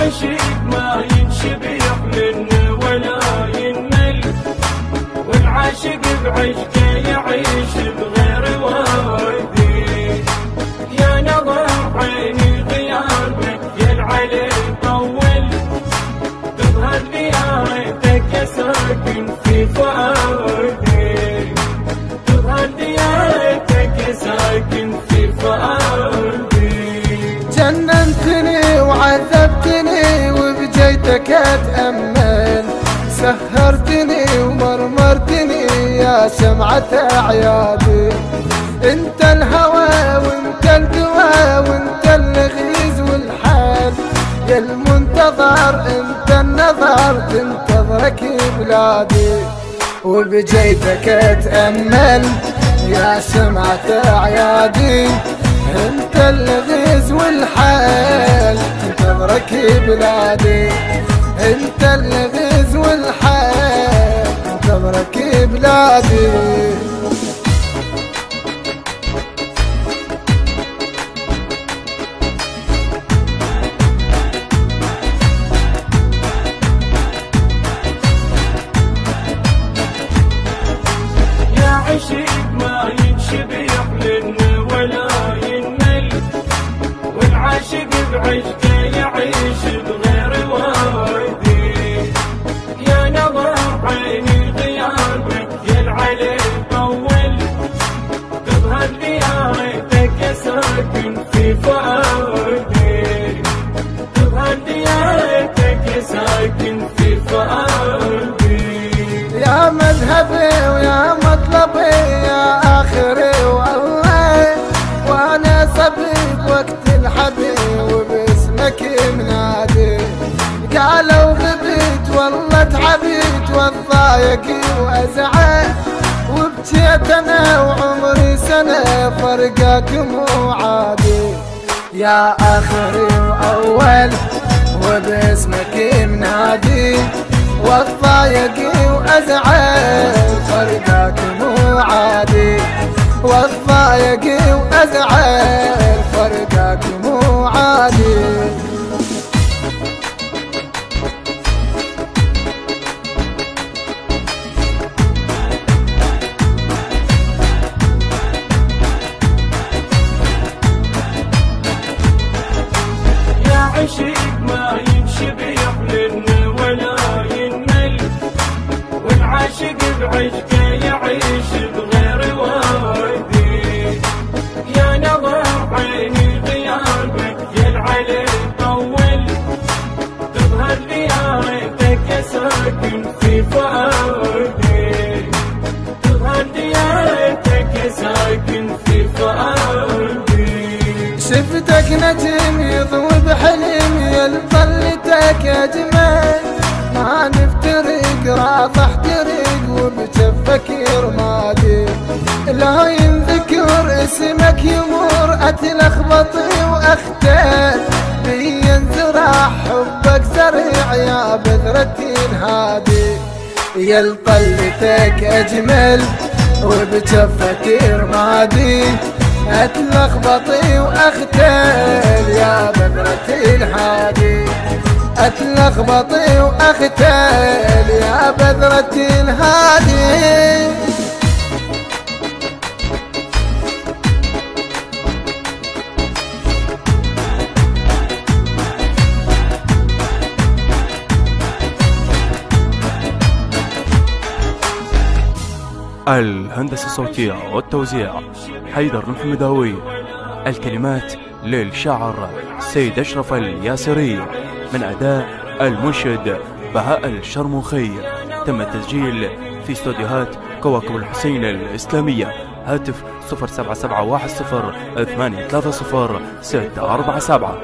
عشيق ما ينشبيح منه ولا ينمل، والعاشق بعشقه يعيش بغير وردي. يا نظر عيني غيابك يلعلي طول، تظهر لي ريتك يا ساكن في فؤادي، تظهر لي ريتك يا ساكن في فؤادي. جننتني وعذبتني وبجيتك اتأمل، سهرتني ومرمرتني يا شمعة اعيادي. انت الهوى وانت الدواء وانت الغيز والحال، يا المنتظر انت النظر تنتظرك بلادي. وبجيتك اتأمل يا شمعة اعيادي، انت الغيز والحال تنتظرك بلادي. انت الغيز والحال تنتظرك بلادي. يا عشيق ما ينشبيح منه ولا ينمل، والعاشق بعشقه يعيش بغير وردي. يا نظر عيني غيابك يلعلي طول، تظهر لي ريتك يا ساكن في فؤادي، تظهر لي ريتك يا ساكن في فؤادي. يا مذهبي ويا مطلبي يا آخري والله، وأنا صبي وقت الحبيب وباسمك منادي. قالوا غبيت والله تعبيت والضايق وأزعل، وبكيت أنا وعمري سنة فرقك مو عادي. يا آخري وأول وباسمك منادي، والضايق وأزعل فرقك مو عادي. والضايق وأزعل فرقك مو عادي. يا عشيق ما ينشبيح منه ولا ينمل، والعاشق بعشقه يعيش بغير وردي. يا نظر عيني غيابك يلعلي طول، تظهر لي ريتك يا ساكن في فؤادي، تظهر لي ريتك يا ساكن في فؤادي. شفتك نجم يضوي بحلم يلطلتك اجمل، ما نفترق راح احترق وبجفك رمادي. لا ينذكر اسمك يمر اتلخبط واختل، بي ينزرع حبك زرع يا بذرة الهادي. يلطلتك اجمل وبجفك رمادي، اتلخبط واختل يا بذرة الهادي. اتلخبط واختل يا بذرة الهادي. الهندسة الصوتية والتوزيع حيدر المحمداوي. الكلمات للشاعر سيد أشرف الياسري، من أداء المنشد بهاء الشرموخي. تم التسجيل في استوديوهات كواكب الحسين الإسلامية. هاتف 07710 830 647.